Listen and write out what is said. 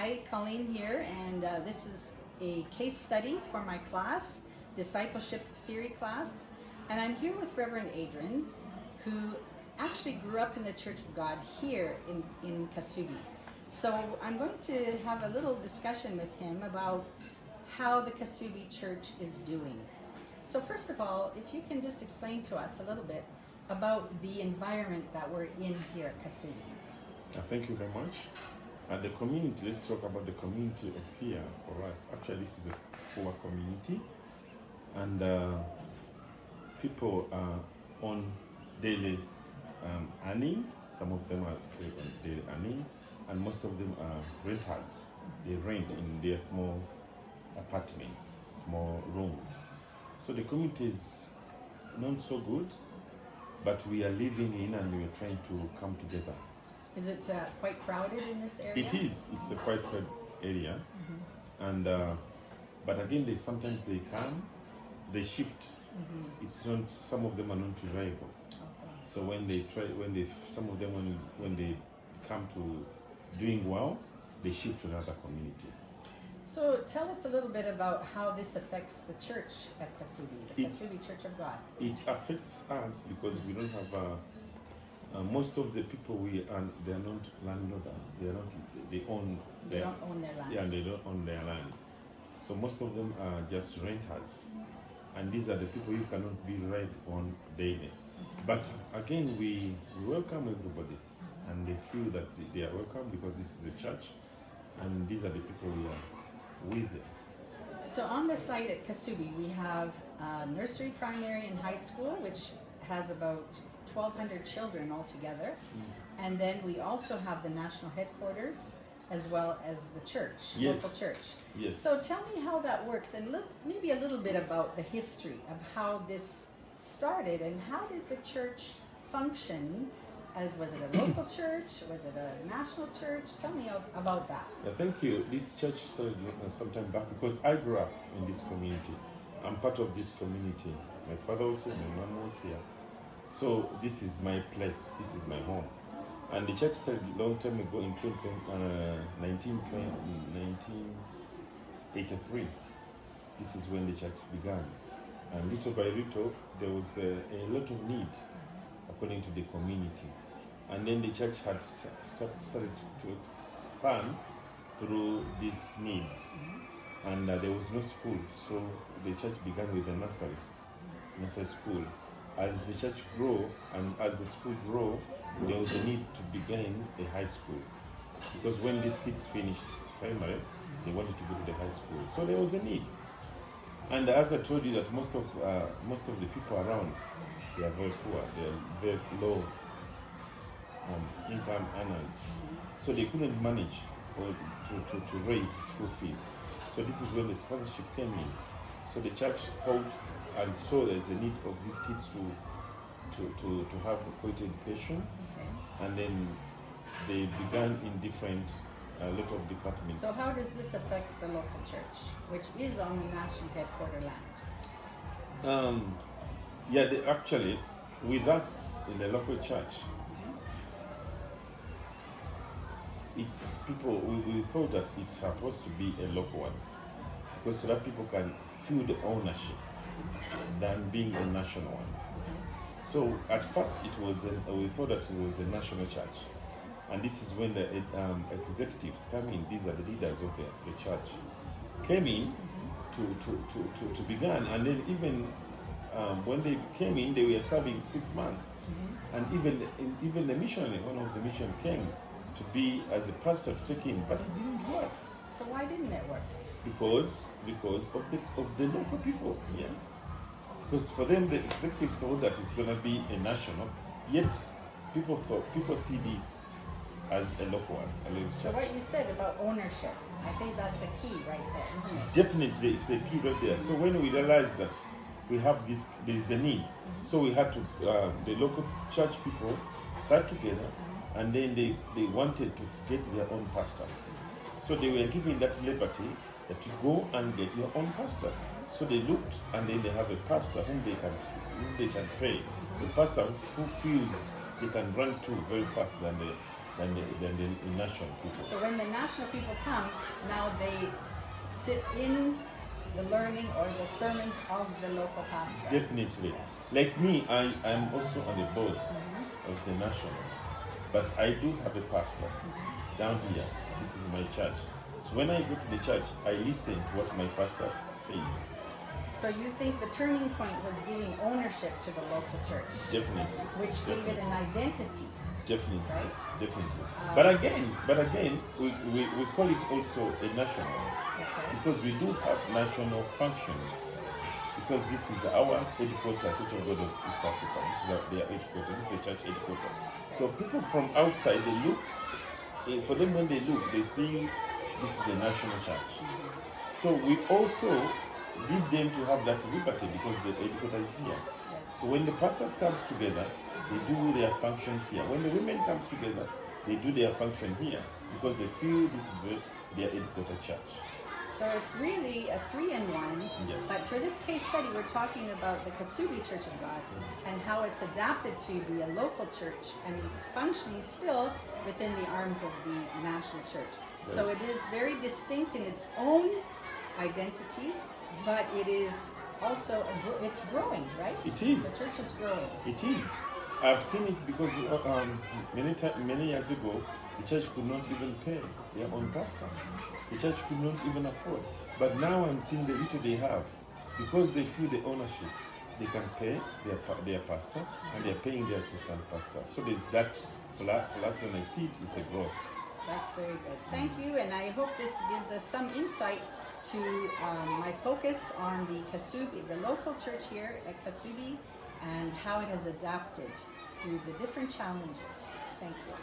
Hi, Colleen here, and this is a case study for my class, Discipleship Theory class, and I'm here with Reverend Edrin, who actually grew up in the Church of God here in Kasubi. So I'm going to have a little discussion with him about how the Kasubi Church is doing. So first of all, if you can just explain to us a little bit about the environment that we're in here at Kasubi. Thank you very much. The community, let's talk about the community of here for us. Actually, this is a poor community, and people are on daily earning. Some of them are on daily earning, and most of them are renters. They rent in their small apartments, small rooms. So the community is not so good, but we are living in and we are trying to come together. Is it quite crowded in this area? It is. It's a quite crowded area, and but again, sometimes they come, they shift. It's not. Some of them are not reliable. Okay. So when they try, some of them when they come to doing well, they shift to another community. So tell us a little bit about how this affects the church at Kasubi, the Kasubi Church of God. It affects us because we don't have. Most of the people they are not landlords. They own. They don't own their land. Yeah, they don't own their land. So most of them are just renters, and these are the people you cannot be right on daily. But again, we welcome everybody, and they feel that they are welcome because this is a church, and these are the people we are with. So on the site at Kasubi, we have nursery, primary, and high school, which has about 1,200 children altogether. And then we also have the national headquarters as well as the church, Yes. local church. Yes. So tell me how that works, and maybe a little bit about the history of how this started and how did the church function. Was it a local church? Was it a national church? Tell me about that. Yeah, thank you. This church started some time back because I grew up in this community. I'm part of this community. My father was here, my mom was here. So this is my place, this is my home. And the church started a long time ago in 1983. This is when the church began. And little by little, there was a lot of need according to the community. And then the church had started to expand through these needs. And there was no school, so the church began with a nursery school. As the church grew and as the school grew, there was a need to begin a high school. Because when these kids finished primary, they wanted to go to the high school. So there was a need. And as I told you that most of the people around, they are very poor, they are very low income earners. So they couldn't manage to raise school fees. So this is when the scholarship came in. So the church thought and saw there's a need of these kids to have a quality education. Okay. And then they began in different lot of departments. So how does this affect the local church, which is on the national headquarter land? Actually, with us in the local church, it's people, we thought that it's supposed to be a local one because so that people can feel the ownership than being a national one. So at first we thought that it was a national church, and this is when the executives come in. These are the leaders of the church came in to begin, and then even when they came in, they were serving 6 months, and even the missionary, one of the missionaries came to be as a pastor to take in, but it didn't work. So why didn't it work? Because of the local people, yeah. Because for them, the executive thought that it's going to be a national, yet people see this as a local one. So what you said about ownership, I think that's a key right there, isn't it? Definitely, it's a key right there. So when we realized that we have there's a need, so we had to, the local church people sat together, and then they wanted to get their own pastor. So they were given that liberty to go and get your own pastor. So they looked, and then they have a pastor whom they can train. The pastor who feels they can run to very fast than than the national people. So when the national people come, now they sit in the learning or the sermons of the local pastor. Definitely. Yes. Like me, I'm also on the board of the national, but I do have a pastor down here. This is my church. So when I go to the church, I listen to what my pastor says. So you think the turning point was giving ownership to the local church, Definitely. which gave it an identity. Definitely. Right? Definitely. But again, we call it also a national. Okay. Because we do have national functions. Because this is our headquarters, Church of God of East Africa. This is their headquarters. This is a church headquarters. So people from outside, they look, for them when they look, they feel this is a national church. So we also give them to have that liberty because the headquarters is here. So when the pastors comes together, they do their functions here. When the women comes together, they do their function here because they feel this is their headquarters church. So it's really a 3-in-1. Yes. But for this case study, we're talking about the Kasubi Church of God and how it's adapted to be a local church and it's functioning still within the arms of the national church. So it is very distinct in its own identity, but it is also it's growing, right? It is. The church is growing. It is. I've seen it because many years ago, the church could not even pay their own pastor. The church could not even afford. But now I'm seeing the little they have. Because they feel the ownership, they can pay their pastor and they're paying their assistant pastor. So there's that, for us when I see it, it's a growth. That's very good. Thank you. And I hope this gives us some insight to my focus on the Kasubi, the local church here at Kasubi, and how it has adapted through the different challenges. Thank you.